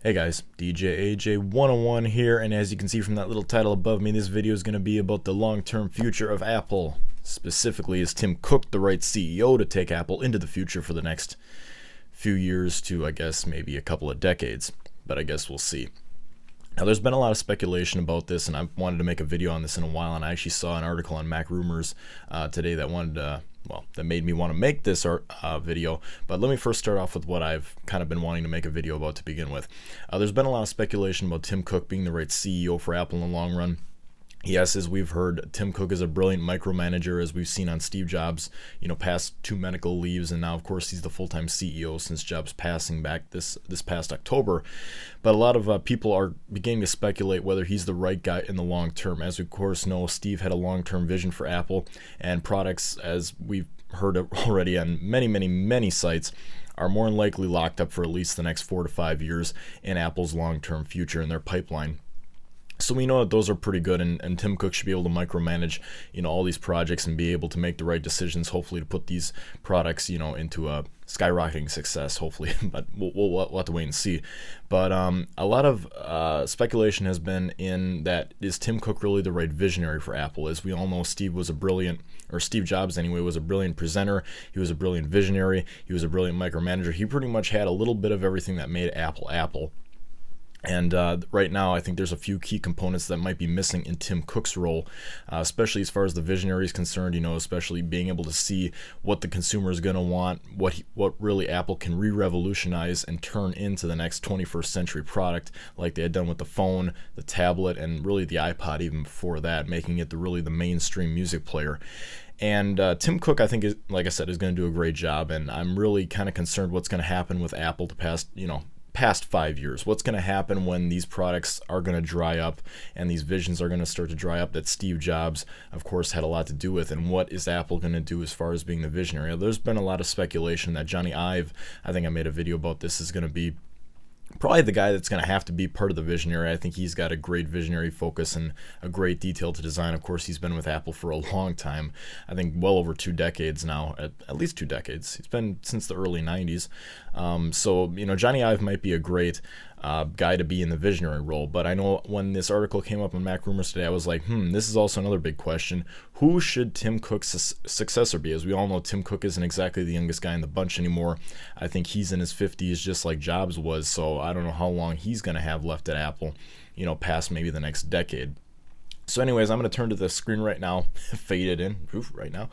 Hey guys, DJ AJ101 here, and as you can see from that little title above me, this video is going to be about the long-term future of Apple. Specifically, is Tim Cook the right CEO to take Apple into the future for the next few years to, I guess, maybe a couple of decades? But I guess we'll see. Now, there's been a lot of speculation about this, and I wanted to make a video on this in a while, and I actually saw an article on Mac Rumors today that that made me want to make this video. But let me first start off with what I've kind of been wanting to make a video about to begin with. There's been a lot of speculation about Tim Cook being the right CEO for Apple in the long run. Yes, as we've heard, Tim Cook is a brilliant micromanager, as we've seen on Steve Jobs, past 2 medical leaves, and now, of course, he's the full-time CEO since Jobs' passing back this past October. But a lot of people are beginning to speculate whether he's the right guy in the long term. As we, of course, know, Steve had a long-term vision for Apple, and products, as we've heard already on many sites, are more than likely locked up for at least the next 4 to 5 years in Apple's long-term future in their pipeline. So we know that those are pretty good, and Tim Cook should be able to micromanage, all these projects and be able to make the right decisions, hopefully to put these products, into a skyrocketing success, hopefully. But we'll have to wait and see. But a lot of speculation has been in that, is Tim Cook really the right visionary for Apple? As we all know, Steve Jobs anyway, was a brilliant presenter. He was a brilliant visionary. He was a brilliant micromanager. He pretty much had a little bit of everything that made Apple Apple. And right now, I think there's a few key components that might be missing in Tim Cook's role, especially as far as the visionary is concerned, especially being able to see what the consumer is going to want, what really Apple can re-revolutionize and turn into the next 21st century product, like they had done with the phone, the tablet, and really the iPod even before that, making it really the mainstream music player. And Tim Cook, I think, like I said, is going to do a great job, and I'm really kind of concerned what's going to happen with Apple past 5 years. What's going to happen when these products are going to dry up and these visions are going to start to dry up that Steve Jobs, of course, had a lot to do with, and what is Apple going to do as far as being the visionary? There's been a lot of speculation that Jony Ive, I think I made a video about this, is going to be probably the guy that's going to have to be part of the visionary. I think he's got a great visionary focus and a great detail to design. Of course, he's been with Apple for a long time. I think well over 2 decades now, at least 2 decades. He's been since the early 90s. So, Jony Ive might be a great guy to be in the visionary role. But I know when this article came up on Mac Rumors today, I was like, this is also another big question. Who should Tim Cook's successor be? As we all know, Tim Cook isn't exactly the youngest guy in the bunch anymore. I think he's in his 50s, just like Jobs was. So I don't know how long he's going to have left at Apple, past maybe the next decade. So anyways, I'm going to turn to the screen right now, fade it in right now,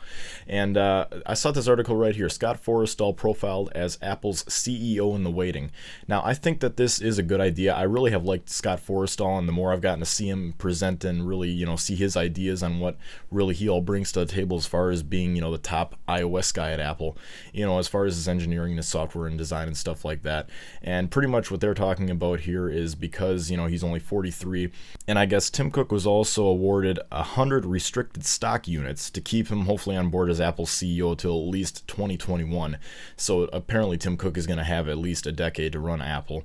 and I saw this article right here, Scott Forstall profiled as Apple's CEO in the waiting. Now, I think that this is a good idea. I really have liked Scott Forstall, and the more I've gotten to see him present and really, see his ideas on what really he all brings to the table as far as being, the top iOS guy at Apple, as far as his engineering and his software and design and stuff like that. And pretty much what they're talking about here is because, he's only 43, and I guess Tim Cook was also awarded 100 restricted stock units to keep him hopefully on board as Apple's CEO till at least 2021. So apparently Tim Cook is going to have at least a decade to run Apple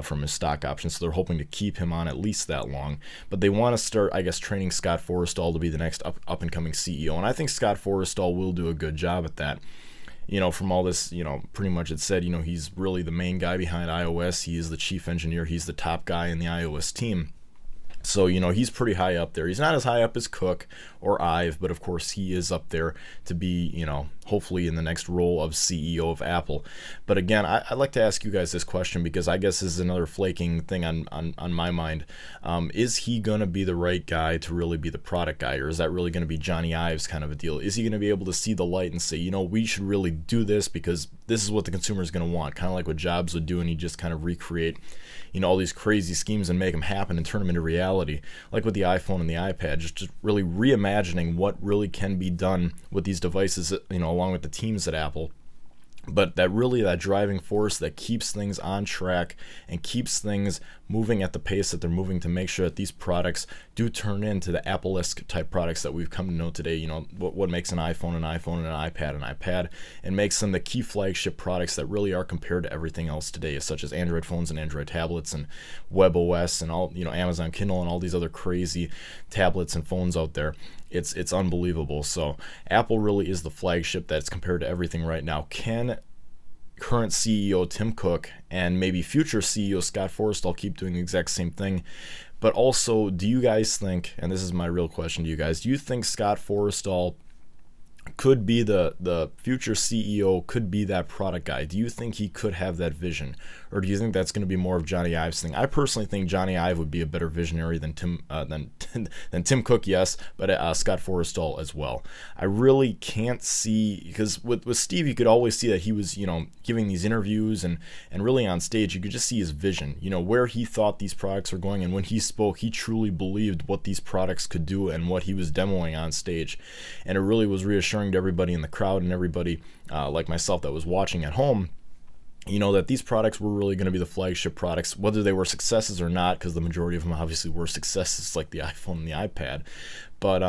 from his stock options. So they're hoping to keep him on at least that long. But they want to start, I guess, training Scott Forstall to be the next up and coming CEO. And I think Scott Forstall will do a good job at that. From all this, pretty much it said, he's really the main guy behind iOS. He is the chief engineer. He's the top guy in the iOS team. So, he's pretty high up there. He's not as high up as Cook or Ive, but of course he is up there to be, hopefully in the next role of CEO of Apple. But again, I'd like to ask you guys this question because I guess this is another flaking thing on my mind. Is he going to be the right guy to really be the product guy, or is that really going to be Jony Ive's kind of a deal? Is he going to be able to see the light and say, we should really do this because this is what the consumer is going to want, kind of like what Jobs would do, and he just kind of recreate, all these crazy schemes and make them happen and turn them into reality, like with the iPhone and the iPad, just really reimagining what really can be done with these devices, along with the teams at Apple. But that driving force that keeps things on track and keeps things moving at the pace that they're moving to make sure that these products do turn into the Apple-esque type products that we've come to know today. What makes an iPhone, and an iPad, and makes them the key flagship products that really are compared to everything else today, such as Android phones and Android tablets and WebOS and all, Amazon Kindle and all these other crazy tablets and phones out there. It's unbelievable. So Apple really is the flagship that's compared to everything right now. Can current CEO Tim Cook and maybe future CEO Scott Forstall keep doing the exact same thing? But also, do you guys think, and this is my real question to you guys, do you think Scott Forstall could be the future CEO, could be that product guy? Do you think he could have that vision, or do you think that's going to be more of Johnny Ive's thing? I personally think Johnny Ive would be a better visionary than Tim Cook, yes, but Scott Forstall as well. I really can't see, because with Steve, you could always see that he was, giving these interviews and really on stage, you could just see his vision, where he thought these products were going, and when he spoke, he truly believed what these products could do and what he was demoing on stage, and it really was reassuring to everybody in the crowd and everybody like myself that was watching at home, that these products were really going to be the flagship products, whether they were successes or not, because the majority of them obviously were successes, like the iPhone and the iPad. But,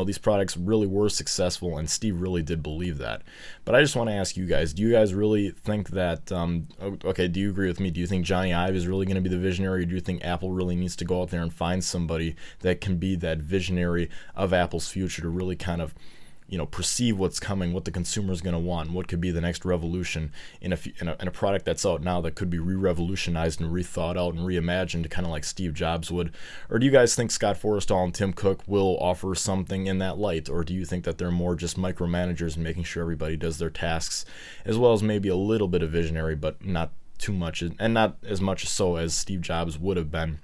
these products really were successful, and Steve really did believe that. But I just want to ask you guys, do you guys really think that, okay, do you agree with me? Do you think Johnny Ive is really going to be the visionary, or do you think Apple really needs to go out there and find somebody that can be that visionary of Apple's future to really kind of perceive what's coming, what the consumer is going to want, what could be the next revolution in a product that's out now that could be re-revolutionized and rethought out and reimagined, kind of like Steve Jobs would? Or do you guys think Scott Forstall and Tim Cook will offer something in that light, or do you think that they're more just micromanagers and making sure everybody does their tasks, as well as maybe a little bit of visionary, but not too much, and not as much so as Steve Jobs would have been,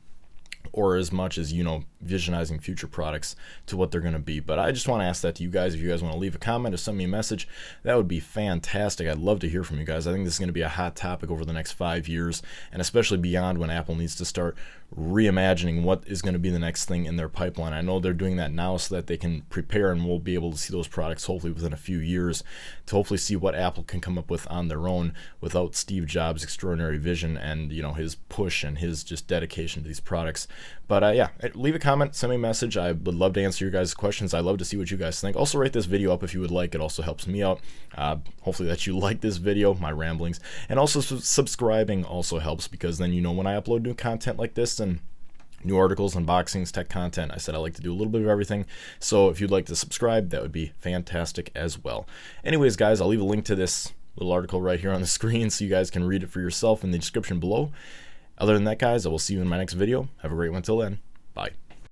or as much as, visionizing future products to what they're going to be? But I just want to ask that to you guys. If you guys want to leave a comment or send me a message, that would be fantastic. I'd love to hear from you guys. I think this is going to be a hot topic over the next 5 years, and especially beyond, when Apple needs to start reimagining what is going to be the next thing in their pipeline. I know they're doing that now so that they can prepare, and we'll be able to see those products hopefully within a few years, to hopefully see what Apple can come up with on their own without Steve Jobs' extraordinary vision and his push and his just dedication to these products. But yeah, leave a comment, send me a message. I would love to answer your guys' questions. I love to see what you guys think. Also, rate this video up if you would like. It also helps me out. Hopefully that you like this video, my ramblings, and also subscribing also helps, because then when I upload new content like this and new articles, unboxings, tech content. I said I like to do a little bit of everything, so if you'd like to subscribe, that would be fantastic as well. Anyways, guys, I'll leave a link to this little article right here on the screen so you guys can read it for yourself in the description below. Other than that, guys, I will see you in my next video. Have a great one till then. Bye.